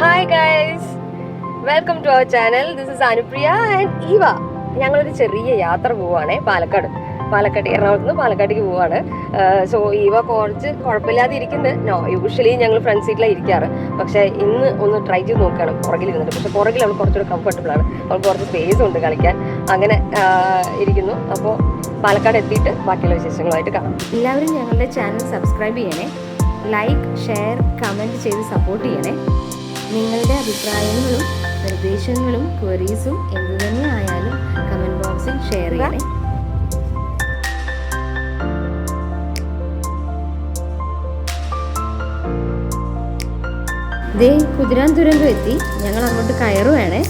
Hi guys, welcome to our channel. This is Anupriya and Eva. ഞങ്ങളൊരു ചെറിയ യാത്ര പോവുകയാണേ, പാലക്കാട് എറണാകുളത്ത് നിന്ന് പാലക്കാട്ടേക്ക് പോവാണ്. സോ ഈവ കുറച്ച് കുഴപ്പമില്ലാതെ ഇരിക്കുന്നുണ്ട്. യൂഷ്വലി ഞങ്ങൾ ഫ്രണ്ട് സീറ്റിലാണ് ഇരിക്കാറ്, പക്ഷേ ഇന്ന് ഒന്ന് ട്രൈ ചെയ്ത് നോക്കുകയാണ് പുറകിലിരുന്നിട്ട്. പക്ഷേ പുറകിൽ അവൾ കുറച്ചുകൂടെ കംഫർട്ടബിൾ ആണ്, അവൾക്ക് കുറച്ച് സ്പേസ് ഉണ്ട് കളിക്കാൻ. അങ്ങനെ ഇരിക്കുന്നു. അപ്പോൾ പാലക്കാട് എത്തിയിട്ട് ബാക്കിയുള്ള വിശേഷങ്ങളുമായിട്ട് കാണാം. എല്ലാവരും ഞങ്ങളുടെ ചാനൽ സബ്സ്ക്രൈബ് ചെയ്യണേ, ലൈക്ക്, ഷെയർ, കമൻറ്റ് ചെയ്ത് സപ്പോർട്ട് ചെയ്യണേ. നിങ്ങളുടെ അഭിപ്രായങ്ങളും നിർദ്ദേശങ്ങളും ക്വറീസും എന്തു തന്നെ ആയാലും കമൻറ്റ് ബോക്സിൽ ഷെയർ ചെയ്യണേ. ദേ കുതിരാൻ തുരങ്കം എത്തി, ഞങ്ങൾ അങ്ങോട്ട് കയറുവാണേ.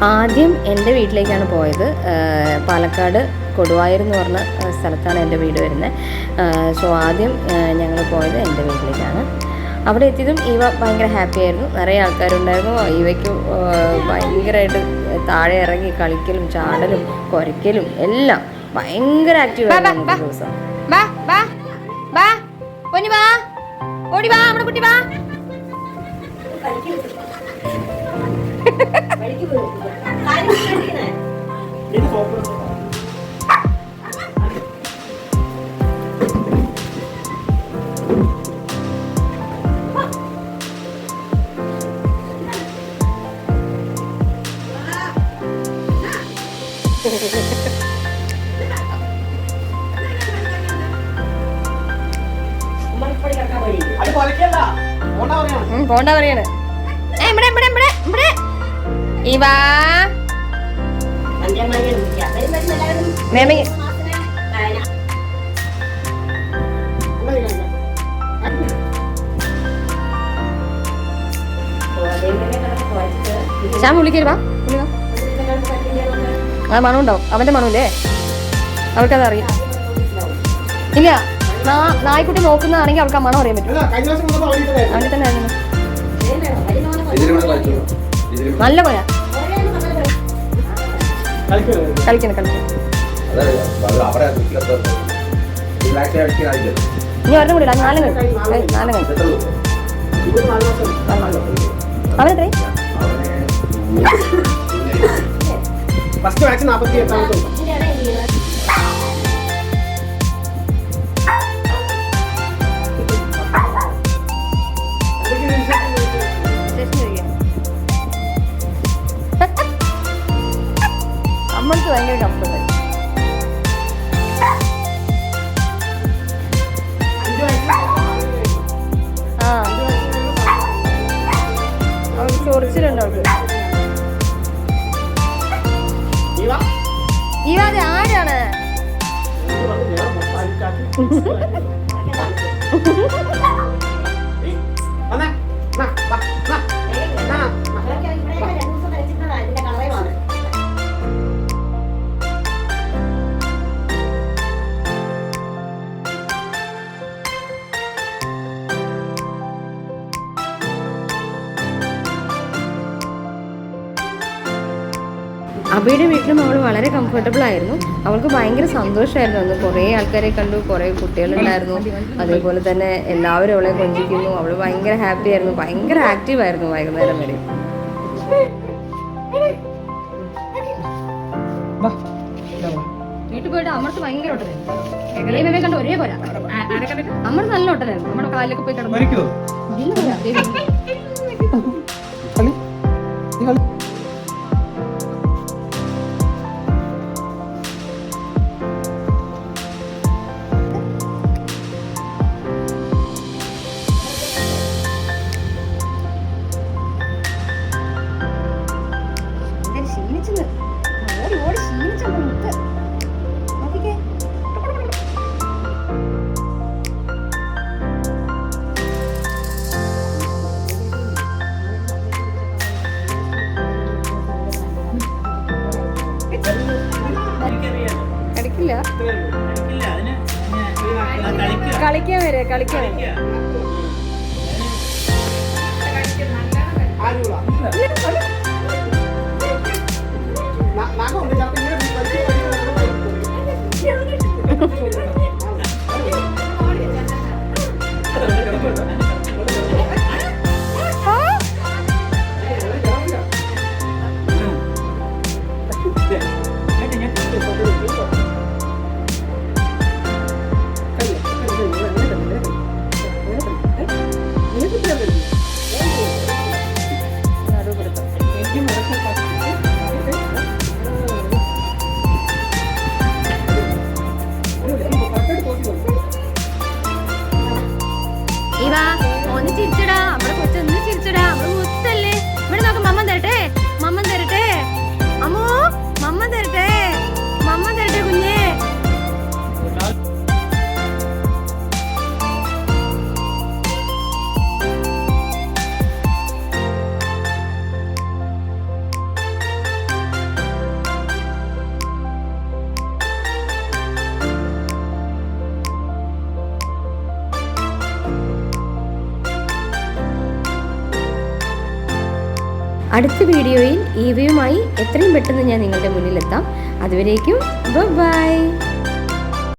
ആദ്യം എൻ്റെ വീട്ടിലേക്കാണ് പോയത്. പാലക്കാട് കൊടുവായൂർ എന്ന് പറഞ്ഞ സ്ഥലത്താണ് എൻ്റെ വീട് വരുന്നത്. സോ ആദ്യം ഞങ്ങൾ പോയത് എൻ്റെ വീട്ടിലേക്കാണ്. അവിടെ എത്തിയതും ഈവ ഭയങ്കര ഹാപ്പി ആയിരുന്നു. നിറയെ ആൾക്കാരുണ്ടായിരുന്നു. ഈവയ്ക്ക് ഭയങ്കരമായിട്ട് താഴെ ഇറങ്ങി കളിക്കലും ചാടലും കുരയ്ക്കലും എല്ലാം ഭയങ്കര ആക്റ്റീവ് ആയിരുന്നു ദിവസം. പോണ്ട പറയാണ് ഇവാ മേമ. ഞാൻ വിളിക്കരുവാ, ആ മണം ഉണ്ടാവും, അവന്റെ മണമില്ലേ, അവൾക്കതറിയാം. ഇല്ല, നായ്ക്കുട്ടി നോക്കുന്നതാണെങ്കിൽ അവൾക്ക് ആ മണം അറിയാൻ പറ്റും. അവിടെ തന്നെ ആയിരുന്നു. നല്ല പോയാ കളിക്കണം. ഇനി ഒരെണ്ണം കൂടി നാലെണ്ണം. അവനെത്രേ? First match 48. അമ്മക്ക് ഭയങ്കര കംഫർട്ടായി. അവൾക്ക് ചൊറിച്ചിലുണ്ട്. അവൾക്ക് ഈവ അത് ആരാണ്? അബിയുടെ വീട്ടിലും അവൾ വളരെ കംഫർട്ടബിൾ ആയിരുന്നു. അവൾക്ക് ഭയങ്കര സന്തോഷമായിരുന്നു. അന്ന് കുറേ ആൾക്കാരെ കണ്ടു, കുറേ കുട്ടികളുണ്ടായിരുന്നു. അതേപോലെ തന്നെ എല്ലാവരും അവളെ കൊഞ്ചിക്കുന്നു. അവൾ ഭയങ്കര ഹാപ്പി ആയിരുന്നു, ഭയങ്കര ആക്റ്റീവ് ആയിരുന്നു വൈകുന്നേരം വരെ. വീട്ടിൽ പോയിട്ട് അമർത്ത് ഭയങ്കര ഒട്ടനായിരുന്നു. കണ്ട് ഒരേപോലെ അമർത്ത് നല്ല ഒട്ടനായിരുന്നു. നമ്മുടെ കാലിലൊക്കെ പോയി കിടന്നു. കളിക്കാൻ വരെ കളിക്കാൻ ഒന്ന് ചിരിച്ചടാ, നമ്മുടെ കൊച്ചൊന്ന് ചിരിച്ചടാ. നമ്മള് മുത്തല്ലേ. ഇവിടെ നോക്ക്, മമ്മൻ തരട്ടെ, മമ്മൻ തരട്ടെ, അമ്മോ മമ്മൻ തരട്ടെ, മമ്മൻ തരട്ടെ കുഞ്ഞേ. അടുത്ത വീഡിയോയിൽ ഈവയുമായി എത്രയും പെട്ടെന്ന് ഞാൻ നിങ്ങളുടെ മുന്നിലെത്താം. അതുവരേക്കും ബൈ.